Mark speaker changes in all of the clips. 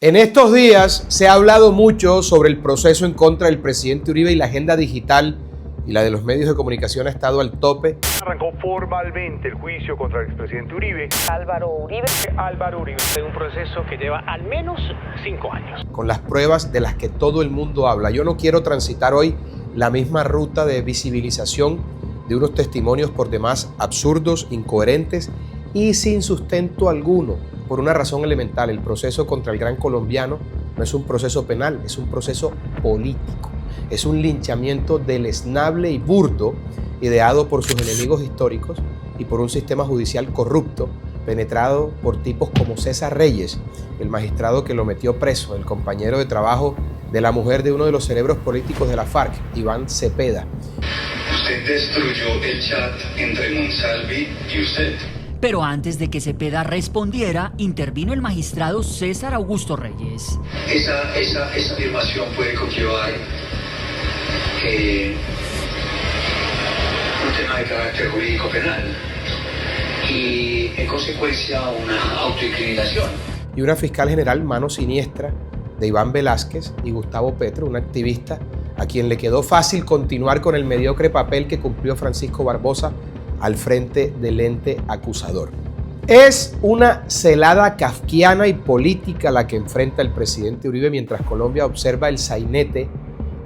Speaker 1: En estos días se ha hablado mucho sobre el proceso en contra del presidente Uribe y la agenda digital y la de los medios de comunicación ha estado al tope.
Speaker 2: Arrancó formalmente el juicio contra el expresidente Uribe.
Speaker 3: Álvaro Uribe.
Speaker 4: Es un proceso que lleva al menos 5 años.
Speaker 1: Con las pruebas de las que todo el mundo habla. Yo no quiero transitar hoy la misma ruta de visibilización de unos testimonios por demás absurdos, incoherentes y sin sustento alguno. Por una razón elemental, el proceso contra el gran colombiano no es un proceso penal, es un proceso político. Es un linchamiento deleznable y burdo, ideado por sus enemigos históricos y por un sistema judicial corrupto, penetrado por tipos como César Reyes, el magistrado que lo metió preso, el compañero de trabajo de la mujer de uno de los cerebros políticos de la FARC, Iván Cepeda.
Speaker 5: Usted destruyó el chat entre Monsalve y usted.
Speaker 6: Pero antes de que Cepeda respondiera, intervino el magistrado César Augusto Reyes.
Speaker 5: Esa afirmación puede conllevar un tema de carácter jurídico penal y, en consecuencia, una autoincriminación.
Speaker 1: Y una fiscal general mano siniestra de Iván Velásquez y Gustavo Petro, un activista a quien le quedó fácil continuar con el mediocre papel que cumplió Francisco Barbosa al frente del ente acusador. Es una celada kafkiana y política la que enfrenta el presidente Uribe mientras Colombia observa el sainete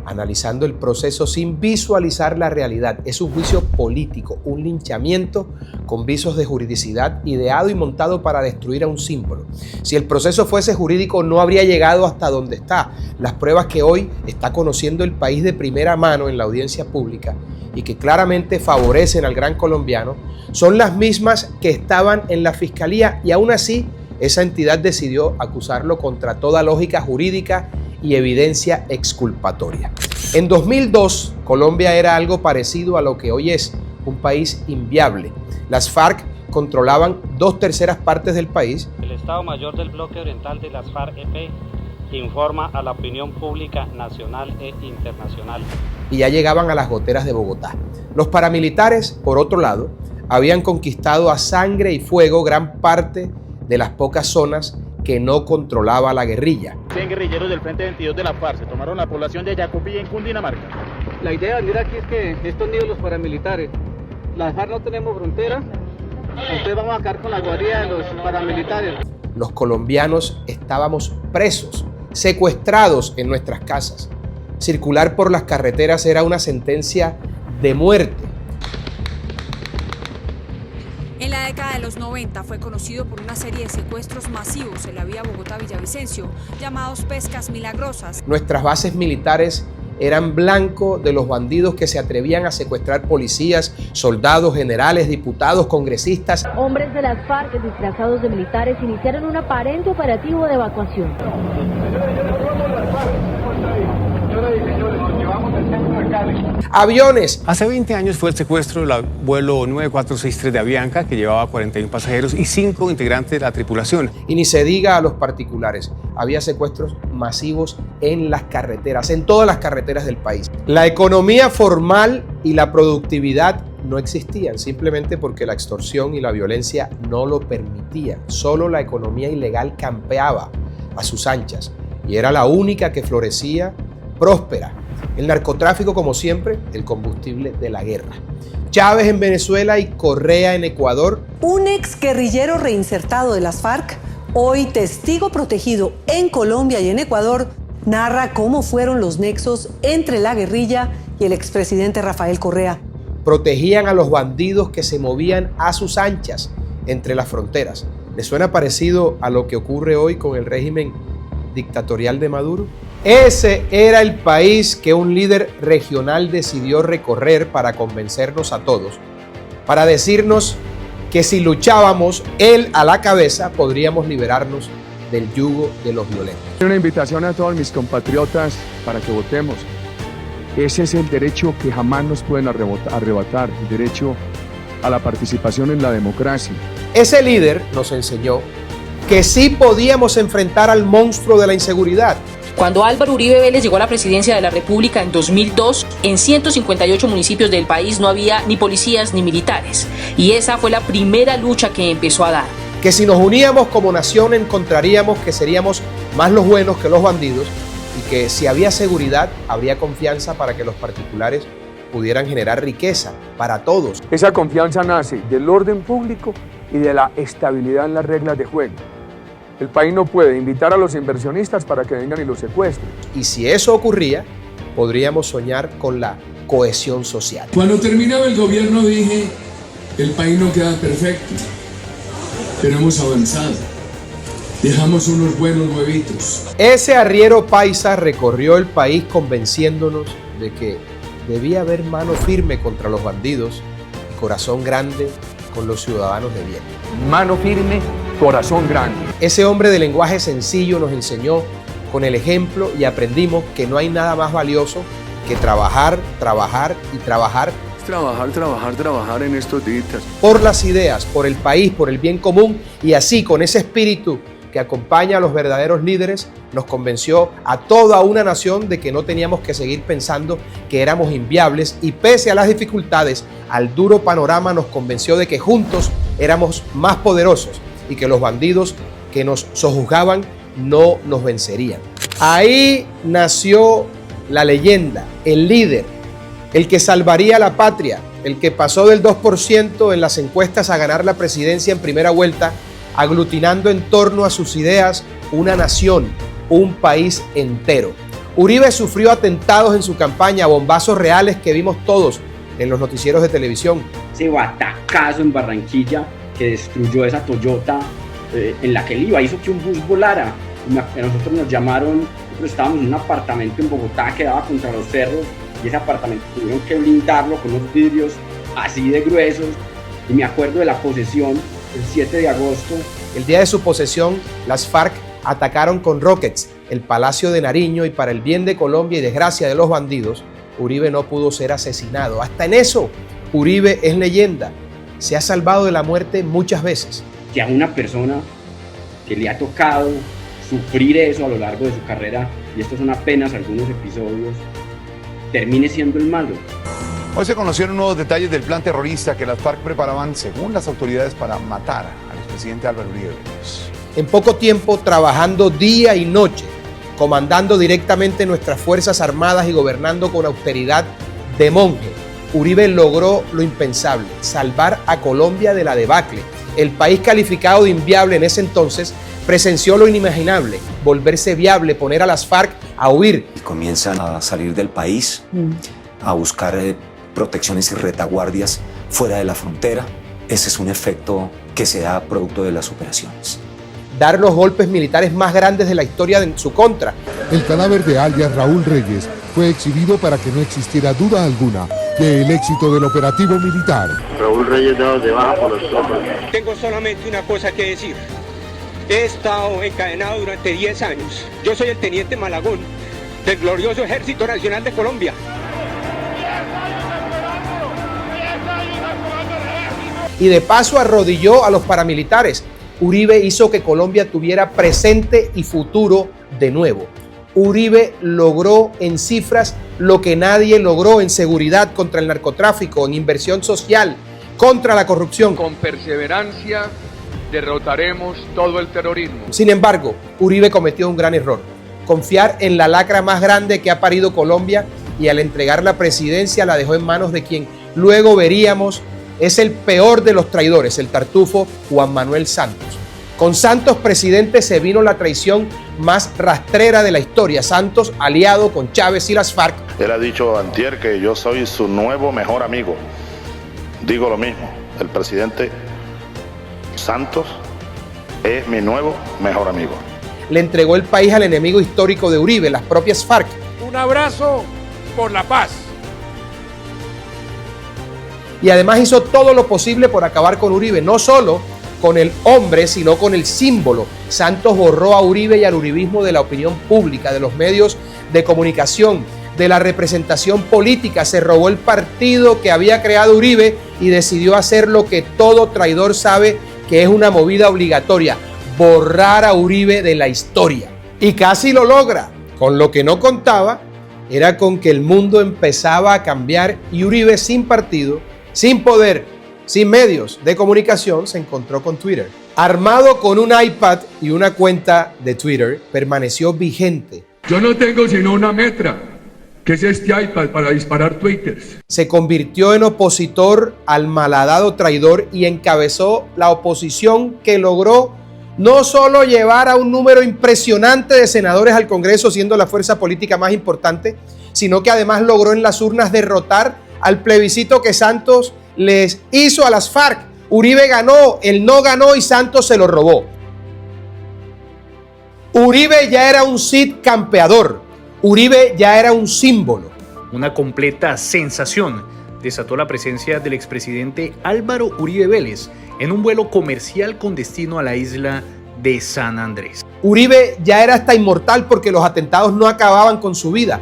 Speaker 1: analizando el proceso sin visualizar la realidad. Es un juicio político, un linchamiento con visos de juridicidad ideado y montado para destruir a un símbolo. Si el proceso fuese jurídico no habría llegado hasta donde está. Las pruebas que hoy está conociendo el país de primera mano en la audiencia pública y que claramente favorecen al gran colombiano son las mismas que estaban en la fiscalía y aún así esa entidad decidió acusarlo contra toda lógica jurídica y evidencia exculpatoria. En 2002, Colombia era algo parecido a lo que hoy es, un país inviable. Las FARC controlaban 2/3 partes del país.
Speaker 4: El Estado Mayor del Bloque Oriental de las FARC-EP informa a la opinión pública nacional e internacional.
Speaker 1: Y ya llegaban a las goteras de Bogotá. Los paramilitares, por otro lado, habían conquistado a sangre y fuego gran parte de las pocas zonas que no controlaba la guerrilla.
Speaker 7: 100 guerrilleros del Frente 22 de la FARC se tomaron la población de Yacupí en Cundinamarca.
Speaker 8: La idea de venir aquí es que estos niños, los paramilitares, las FARC no tenemos frontera, entonces vamos a acabar con la guarida de los paramilitares.
Speaker 1: Los colombianos estábamos presos, secuestrados en nuestras casas. Circular por las carreteras era una sentencia de muerte.
Speaker 9: En la década de los 90 fue conocido por una serie de secuestros masivos en la vía Bogotá-Villavicencio, llamados pescas milagrosas.
Speaker 1: Nuestras bases militares eran blanco de los bandidos que se atrevían a secuestrar policías, soldados, generales, diputados, congresistas.
Speaker 10: Hombres de las FARC disfrazados de militares iniciaron un aparente operativo de evacuación.
Speaker 1: Aviones.
Speaker 11: Hace 20 años fue el secuestro del vuelo 9463 de Avianca, que llevaba 41 pasajeros y 5 integrantes de la tripulación.
Speaker 1: Y ni se diga a los particulares. Había secuestros masivos en las carreteras, en todas las carreteras del país. La economía formal y la productividad no existían, simplemente porque la extorsión y la violencia no lo permitían. Solo la economía ilegal campeaba a sus anchas y era la única que florecía próspera. El narcotráfico, como siempre, el combustible de la guerra. Chávez en Venezuela y Correa en Ecuador.
Speaker 12: Un ex guerrillero reinsertado de las FARC, hoy testigo protegido en Colombia y en Ecuador, narra cómo fueron los nexos entre la guerrilla y el expresidente Rafael Correa.
Speaker 1: Protegían a los bandidos que se movían a sus anchas entre las fronteras. ¿Les suena parecido a lo que ocurre hoy con el régimen dictatorial de Maduro? Ese era el país que un líder regional decidió recorrer para convencernos a todos, para decirnos que si luchábamos él a la cabeza podríamos liberarnos del yugo de los violentos.
Speaker 13: Una invitación a todos mis compatriotas para que votemos. Ese es el derecho que jamás nos pueden arrebatar, el derecho a la participación en la democracia.
Speaker 1: Ese líder nos enseñó que sí podíamos enfrentar al monstruo de la inseguridad.
Speaker 3: Cuando Álvaro Uribe Vélez llegó a la presidencia de la República en 2002, en 158 municipios del país no había ni policías ni militares. Y esa fue la primera lucha que empezó a dar.
Speaker 1: Que si nos uníamos como nación encontraríamos que seríamos más los buenos que los bandidos, y que si había seguridad, habría confianza para que los particulares pudieran generar riqueza para todos.
Speaker 13: Esa confianza nace del orden público y de la estabilidad en las reglas de juego. El país no puede invitar a los inversionistas para que vengan y los secuestren.
Speaker 1: Y si eso ocurría, podríamos soñar con la cohesión social.
Speaker 14: Cuando terminaba el gobierno dije, el país no queda perfecto, pero hemos avanzado. Dejamos unos buenos huevitos.
Speaker 1: Ese arriero paisa recorrió el país convenciéndonos de que debía haber mano firme contra los bandidos y corazón grande con los ciudadanos de bien.
Speaker 13: Mano firme, corazón grande.
Speaker 1: Ese hombre de lenguaje sencillo nos enseñó con el ejemplo y aprendimos que no hay nada más valioso que trabajar, trabajar y trabajar.
Speaker 13: Trabajar en estos días.
Speaker 1: Por las ideas, por el país, por el bien común, y así con ese espíritu que acompaña a los verdaderos líderes, nos convenció a toda una nación de que no teníamos que seguir pensando que éramos inviables, y pese a las dificultades, al duro panorama nos convenció de que juntos éramos más poderosos y que los bandidos que nos sojuzgaban no nos vencerían. Ahí nació la leyenda, el líder, el que salvaría a la patria, el que pasó del 2% en las encuestas a ganar la presidencia en primera vuelta, aglutinando en torno a sus ideas una nación, un país entero. Uribe sufrió atentados en su campaña, bombazos reales que vimos todos en los noticieros de televisión.
Speaker 15: Ese batacazo en Barranquilla que destruyó esa Toyota en la que él iba, hizo que un bus volara. A nosotros nos llamaron, nosotros estábamos en un apartamento en Bogotá que daba contra los cerros, y ese apartamento tuvieron que blindarlo con unos vidrios así de gruesos. Y me acuerdo de la posesión, el 7 de agosto.
Speaker 1: El día de su posesión, las FARC atacaron con rockets el Palacio de Nariño, y para el bien de Colombia y desgracia de los bandidos, Uribe no pudo ser asesinado. Hasta en eso, Uribe es leyenda. Se ha salvado de la muerte muchas veces.
Speaker 15: Que a una persona que le ha tocado sufrir eso a lo largo de su carrera, y estos son apenas algunos episodios, termine siendo el malo.
Speaker 16: Hoy se conocieron nuevos detalles del plan terrorista que las FARC preparaban, según las autoridades, para matar al expresidente Álvaro Uribe Vélez.
Speaker 1: En poco tiempo, trabajando día y noche, comandando directamente nuestras Fuerzas Armadas y gobernando con austeridad de monje, Uribe logró lo impensable: salvar a Colombia de la debacle. El país, calificado de inviable en ese entonces, presenció lo inimaginable: volverse viable, poner a las FARC a huir.
Speaker 17: Comienzan a salir del país, a buscar protecciones y retaguardias fuera de la frontera. Ese es un efecto que se da producto de las operaciones.
Speaker 1: Dar los golpes militares más grandes de la historia en su contra.
Speaker 18: El cadáver de alias Raúl Reyes fue exhibido para que no existiera duda alguna del éxito del operativo militar.
Speaker 19: Raúl Reyes dado de baja por los tropas.
Speaker 20: Tengo solamente una cosa que decir. He estado encadenado durante 10 años. Yo soy el teniente Malagón del glorioso Ejército Nacional de Colombia.
Speaker 1: Y de paso arrodilló a los paramilitares. Uribe hizo que Colombia tuviera presente y futuro de nuevo. Uribe logró en cifras lo que nadie logró en seguridad, contra el narcotráfico, en inversión social, contra la corrupción.
Speaker 13: Con perseverancia derrotaremos todo el terrorismo.
Speaker 1: Sin embargo, Uribe cometió un gran error: confiar en la lacra más grande que ha parido Colombia, y al entregar la presidencia la dejó en manos de quien luego veríamos es el peor de los traidores, el tartufo Juan Manuel Santos. Con Santos presidente se vino la traición más rastrera de la historia. Santos, aliado con Chávez y las FARC.
Speaker 21: Él ha dicho antier que yo soy su nuevo mejor amigo. Digo lo mismo, el presidente Santos es mi nuevo mejor amigo.
Speaker 1: Le entregó el país al enemigo histórico de Uribe, las propias FARC.
Speaker 14: Un abrazo por la paz.
Speaker 1: Y además hizo todo lo posible por acabar con Uribe, no solo con el hombre, sino con el símbolo. Santos borró a Uribe y al uribismo de la opinión pública, de los medios de comunicación, de la representación política. Se robó el partido que había creado Uribe y decidió hacer lo que todo traidor sabe que es una movida obligatoria: borrar a Uribe de la historia. Y casi lo logra. Con lo que no contaba era con que el mundo empezaba a cambiar y Uribe, sin partido, sin poder sin medios de comunicación, se encontró con Twitter. Armado con un iPad y una cuenta de Twitter, permaneció vigente.
Speaker 14: Yo no tengo sino una metra, que es este iPad para disparar twitters.
Speaker 1: Se convirtió en opositor al malhadado traidor y encabezó la oposición que logró no solo llevar a un número impresionante de senadores al Congreso, siendo la fuerza política más importante, sino que además logró en las urnas derrotar al plebiscito que Santos les hizo a las FARC. Uribe ganó, él no ganó y Santos se lo robó. Uribe ya era un Cid campeador. Uribe ya era un símbolo.
Speaker 2: Una completa sensación desató la presencia del expresidente Álvaro Uribe Vélez en un vuelo comercial con destino a la isla de San Andrés.
Speaker 1: Uribe ya era hasta inmortal porque los atentados no acababan con su vida.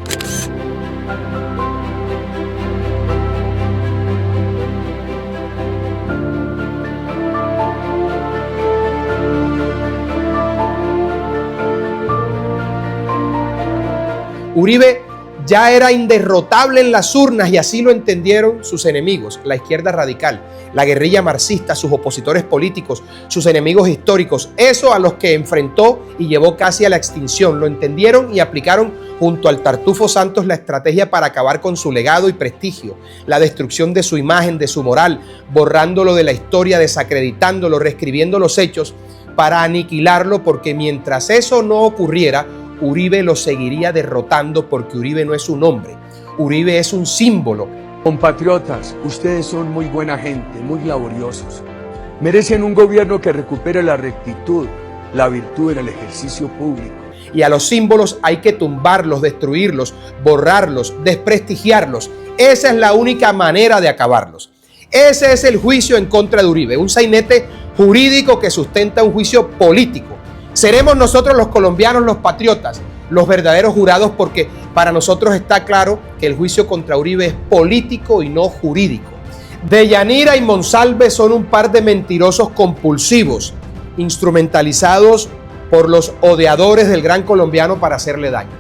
Speaker 1: Uribe ya era inderrotable en las urnas y así lo entendieron sus enemigos, la izquierda radical, la guerrilla marxista, sus opositores políticos, sus enemigos históricos, eso a los que enfrentó y llevó casi a la extinción. Lo entendieron y aplicaron junto al Tartufo Santos la estrategia para acabar con su legado y prestigio, la destrucción de su imagen, de su moral, borrándolo de la historia, desacreditándolo, reescribiendo los hechos para aniquilarlo, porque mientras eso no ocurriera, Uribe lo seguiría derrotando, porque Uribe no es un hombre, Uribe es un símbolo.
Speaker 14: Compatriotas, ustedes son muy buena gente, muy laboriosos. Merecen un gobierno que recupere la rectitud, la virtud en el ejercicio público.
Speaker 1: Y a los símbolos hay que tumbarlos, destruirlos, borrarlos, desprestigiarlos. Esa es la única manera de acabarlos. Ese es el juicio en contra de Uribe, un sainete jurídico que sustenta un juicio político. Seremos nosotros los colombianos, los patriotas, los verdaderos jurados, porque para nosotros está claro que el juicio contra Uribe es político y no jurídico. Deyanira y Monsalve son un par de mentirosos compulsivos, instrumentalizados por los odiadores del gran colombiano para hacerle daño.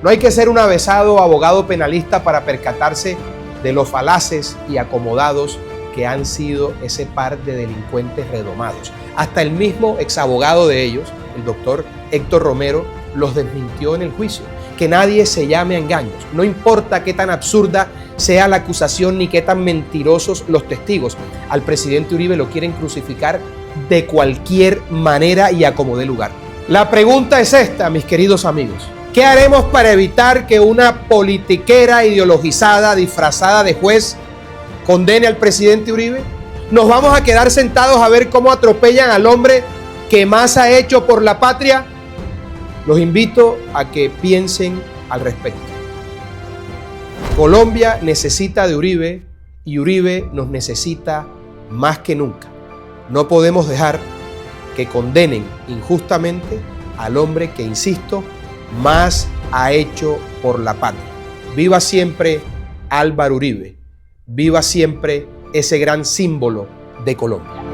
Speaker 1: No hay que ser un avesado abogado penalista para percatarse de los falaces y acomodados que han sido ese par de delincuentes redomados. Hasta el mismo exabogado de ellos, el doctor Héctor Romero, los desmintió en el juicio. Que nadie se llame a engaños. No importa qué tan absurda sea la acusación ni qué tan mentirosos los testigos. Al presidente Uribe lo quieren crucificar de cualquier manera y a como dé lugar. La pregunta es esta, mis queridos amigos. ¿Qué haremos para evitar que una politiquera ideologizada, disfrazada de juez, condene al presidente Uribe? ¿Nos vamos a quedar sentados a ver cómo atropellan al hombre que más ha hecho por la patria? Los invito a que piensen al respecto. Colombia necesita de Uribe y Uribe nos necesita más que nunca. No podemos dejar que condenen injustamente al hombre que, insisto, más ha hecho por la patria. Viva siempre Álvaro Uribe. Viva siempre ese gran símbolo de Colombia.